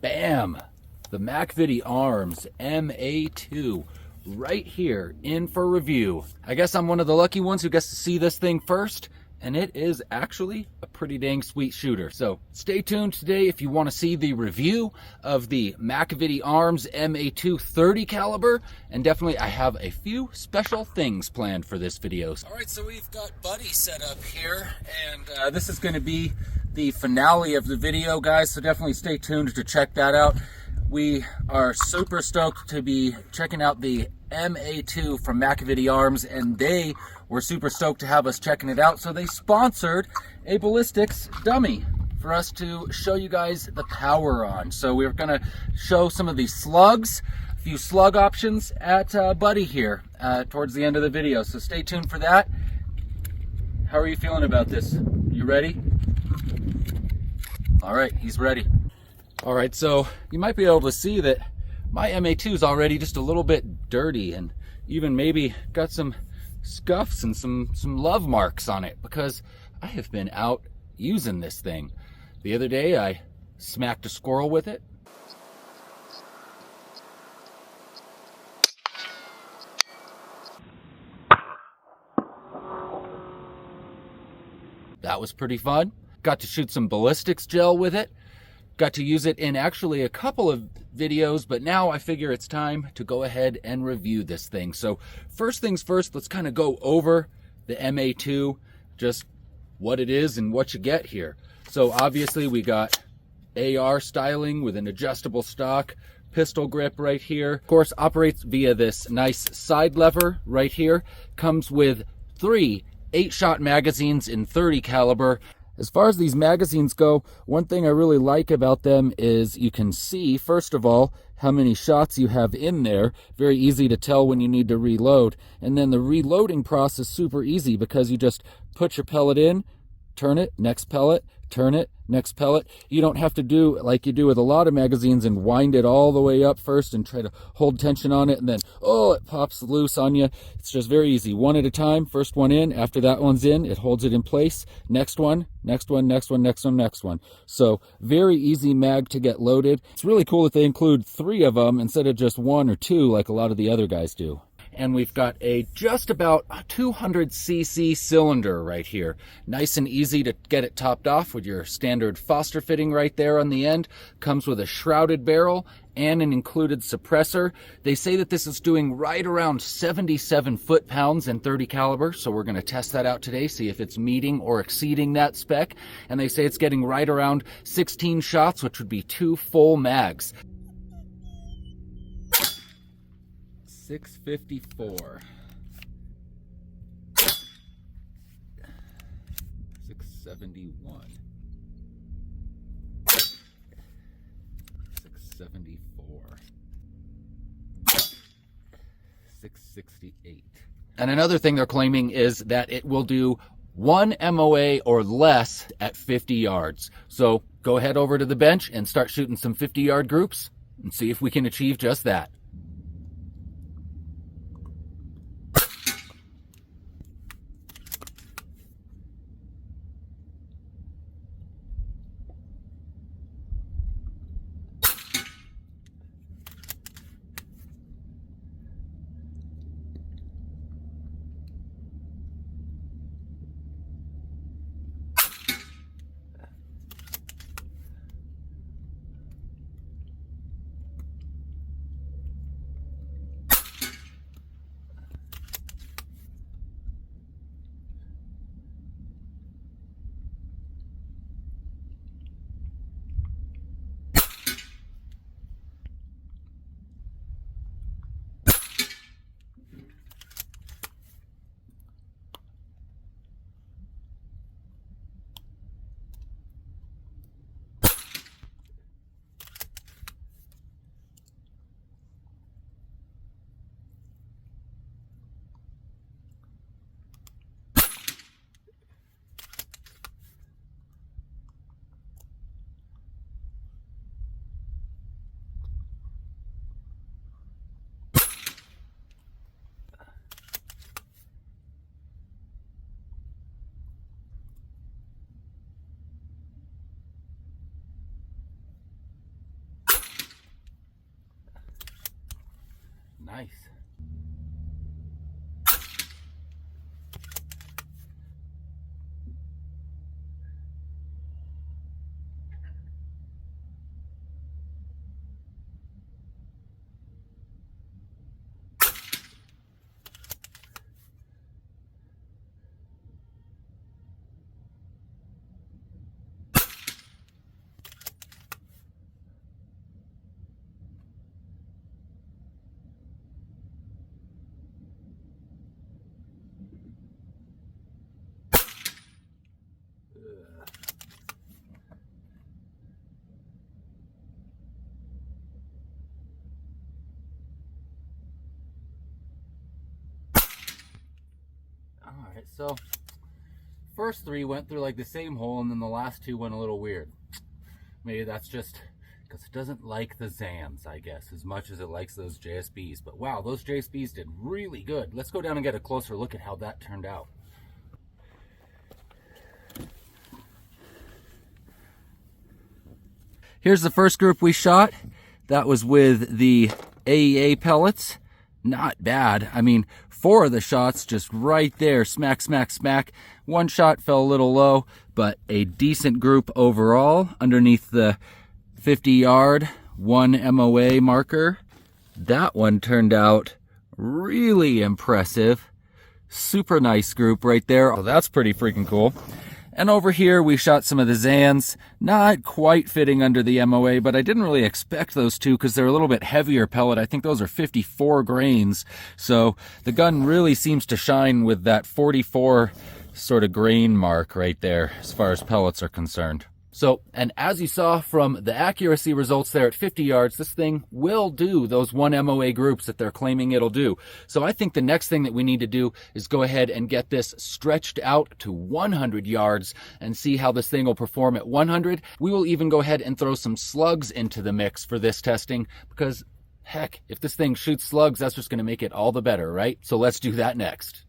Bam! The Macavity Arms MA2 right here in for review. I guess I'm one of the lucky ones who gets to see this thing first, and it is actually a pretty dang sweet shooter. So stay tuned today if you want to see the review of the Macavity Arms MA2 30 caliber, and definitely I have a few special things planned for this video. All right, so we've got Buddy set up here, and this is going to be the finale of the video, guys, so definitely stay tuned to check that out. We are super stoked to be checking out the MA2 from Macavity Arms, and they were super stoked to have us checking it out, so they sponsored a ballistics dummy for us to show you guys the power on. So we're gonna show some of these slugs, a few slug options at Buddy here towards the end of the video, so stay tuned for that. How are you feeling about this? You ready? All right, he's ready. All right, so you might be able to see that my MA2 is already just a little bit dirty and even maybe got some scuffs and some love marks on it because I have been out using this thing. The other day I smacked a squirrel with it. That was pretty fun. Got to shoot some ballistics gel with it. Got to use it in actually a couple of videos, but now I figure it's time to go ahead and review this thing. So first things first, let's kind of go over the MA2, just what it is and what you get here. So obviously we got AR styling with an adjustable stock, pistol grip right here. Of course, operates via this nice side lever right here. Comes with 3 8-shot magazines in 30 caliber. As far as these magazines go, one thing I really like about them is you can see, first of all, how many shots you have in there. Very easy to tell when you need to reload. And then the reloading process is super easy because you just put your pellet in, turn it, next pellet, turn it, next pellet. You don't have to do like you do with a lot of magazines and wind it all the way up first and try to hold tension on it, and then, oh, it pops loose on you. It's just very easy. One at a time, first one in, after that one's in, it holds it in place. Next one, next one, next one, next one, next one. So very easy mag to get loaded. It's really cool that they include 3 of them instead of just 1 or 2 like a lot of the other guys do. And we've got a just about 200cc cylinder right here. Nice and easy to get it topped off with your standard Foster fitting right there on the end. Comes with a shrouded barrel and an included suppressor. They say that this is doing right around 77 foot-pounds in 30 caliber, so we're going to test that out today, see if it's meeting or exceeding that spec. And they say it's getting right around 16 shots, which would be 2 full mags. 654, 671, 674, 668. And another thing they're claiming is that it will do 1 MOA or less at 50 yards. So go ahead over to the bench and start shooting some 50-yard groups and see if we can achieve just that. Nice. Alright, so first three went through like the same hole, and then the last two went a little weird. Maybe that's just because it doesn't like the Zans, I guess, as much as it likes those JSBs. But wow, those JSBs did really good. Let's go down and get a closer look at how that turned out. Here's the first group we shot. That was with the AEA pellets. Not bad. I mean, 4 of the shots just right there, smack, smack, smack. One shot fell a little low, but a decent group overall underneath the 50-yard 1 MOA marker. That one turned out really impressive. Super nice group right there. Oh, that's pretty freaking cool. And over here, we shot some of the Zans, not quite fitting under the MOA, but I didn't really expect those two because they're a little bit heavier pellet. I think those are 54 grains. So the gun really seems to shine with that 44 sort of grain mark right there as far as pellets are concerned. So, and as you saw from the accuracy results there at 50 yards, this thing will do those 1 MOA groups that they're claiming it'll do. So I think the next thing that we need to do is go ahead and get this stretched out to 100 yards and see how this thing will perform at 100. We will even go ahead and throw some slugs into the mix for this testing because, heck, if this thing shoots slugs, that's just going to make it all the better, right? So let's do that next.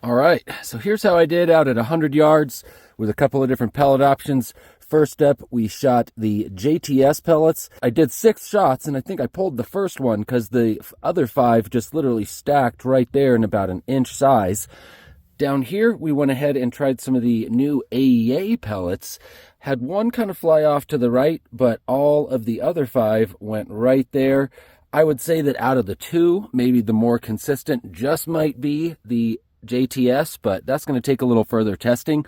All right, so here's how I did out at 100 yards with a couple of different pellet options. First up, we shot the JTS pellets. I did 6 shots, and I think I pulled the first one because the other 5 just literally stacked right there in about an inch size. Down here, we went ahead and tried some of the new AEA pellets. Had one kind of fly off to the right, but all of the other 5 went right there. I would say that out of the 2, maybe the more consistent just might be the JTS, but that's going to take a little further testing.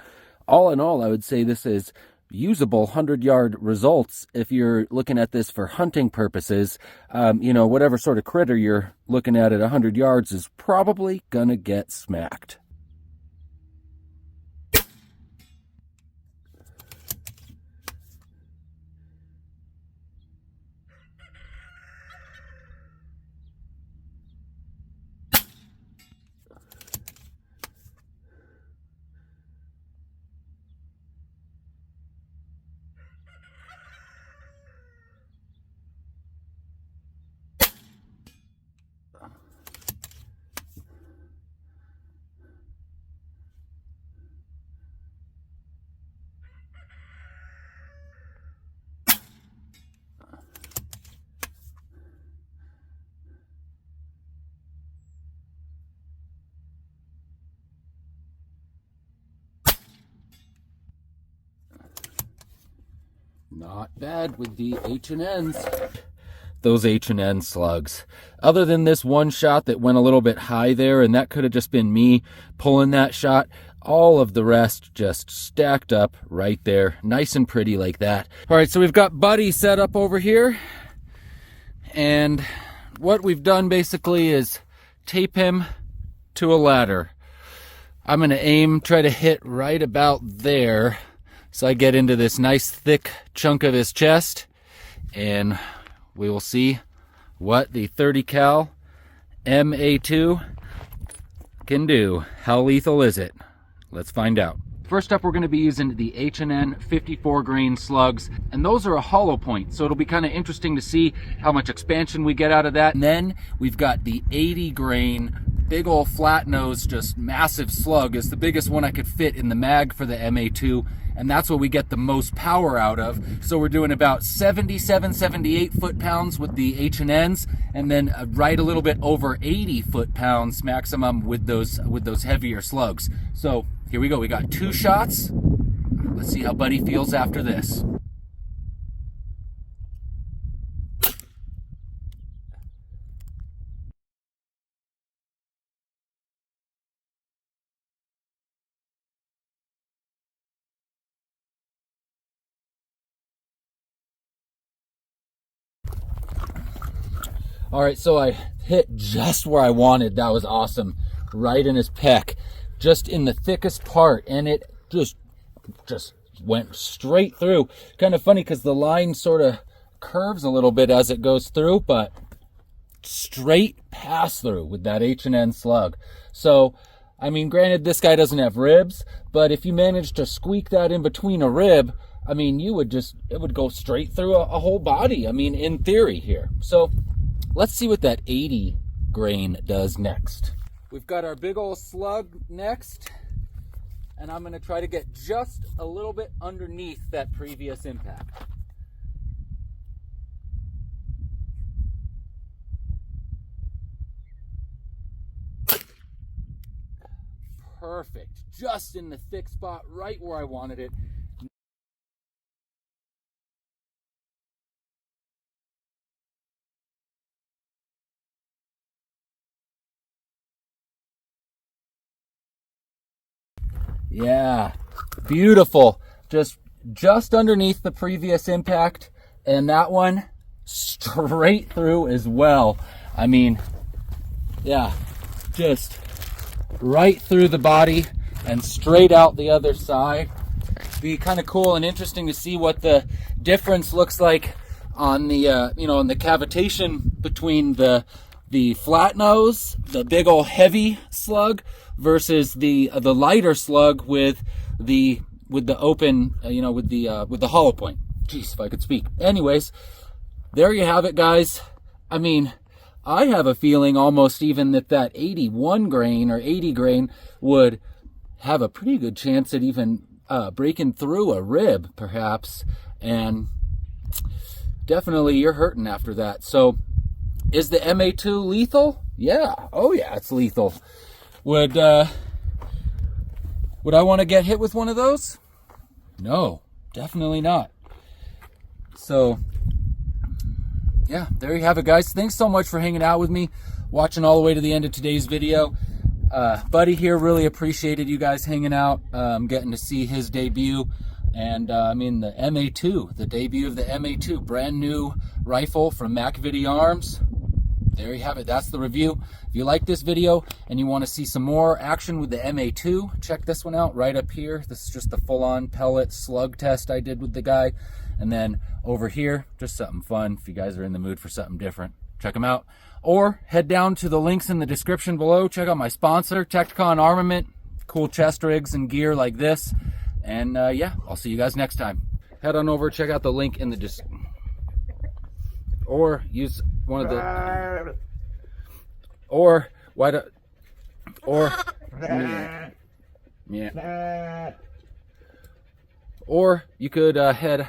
All in all, I would say this is usable 100-yard results if you're looking at this for hunting purposes. You know, whatever sort of critter you're looking at 100 yards is probably going to get smacked. Not bad with the H&Ns. Those H&N slugs. Other than this one shot that went a little bit high there, and that could have just been me pulling that shot, all of the rest just stacked up right there, nice and pretty like that. All right, so we've got Buddy set up over here, and what we've done basically is tape him to a ladder. I'm going to aim, try to hit right about there, so I get into this nice thick chunk of his chest, and we will see what the 30 cal MA2 can do. How lethal is it? Let's find out. First up, we're going to be using the H&N 54 grain slugs, and those are a hollow point, so it'll be kind of interesting to see how much expansion we get out of that. And then we've got the 80 grain, big old flat nose, just massive slug. It's the biggest one I could fit in the mag for the MA2, and that's what we get the most power out of. So we're doing about 77, 78 foot-pounds with the H&Ns, and then right a little bit over 80 foot-pounds maximum with those heavier slugs. So here we go. We got 2 shots. Let's see how Buddy feels after this. All right, so I hit just where I wanted. That was awesome. Right in his pec, just in the thickest part, and it just went straight through. Kind of funny because the line sort of curves a little bit as it goes through, but straight pass through with that H&N slug. So, I mean, granted, this guy doesn't have ribs, but if you manage to squeak that in between a rib, I mean, it would go straight through a whole body. I mean, in theory here. So let's see what that 80 grain does next. We've got our big old slug next, and I'm going to try to get just a little bit underneath that previous impact. Perfect. Just in the thick spot, right where I wanted it. Yeah, beautiful. Just underneath the previous impact, and that one straight through as well. I mean, yeah, just right through the body and straight out the other side. Be kind of cool and interesting to see what the difference looks like on the on the cavitation between the flat nose, the big old heavy slug, versus the lighter slug with the open, with the hollow point. Jeez, if I could speak. Anyways, there you have it, guys. I mean, I have a feeling almost even that 81 grain or 80 grain would have a pretty good chance at even breaking through a rib, perhaps. And definitely you're hurting after that. So is the MA2 lethal? Yeah. Oh yeah, it's lethal. Would I want to get hit with one of those? No, definitely not. So yeah, there you have it, guys. Thanks so much for hanging out with me, watching all the way to the end of today's video. Buddy here really appreciated you guys hanging out, getting to see his debut. And I mean, the MA2, the debut of the MA2, brand new rifle from Macavity Arms. There you have it. That's the review. If you like this video and you want to see some more action with the MA2, check this one out right up here. This is just the full-on pellet slug test I did with the guy. And then over here, just something fun if you guys are in the mood for something different. Check them out. Or head down to the links in the description below. Check out my sponsor, Tecticon Armament. Cool chest rigs and gear like this. And yeah, I'll see you guys next time. Head on over, check out the link in the description. Or use one of the, or you could head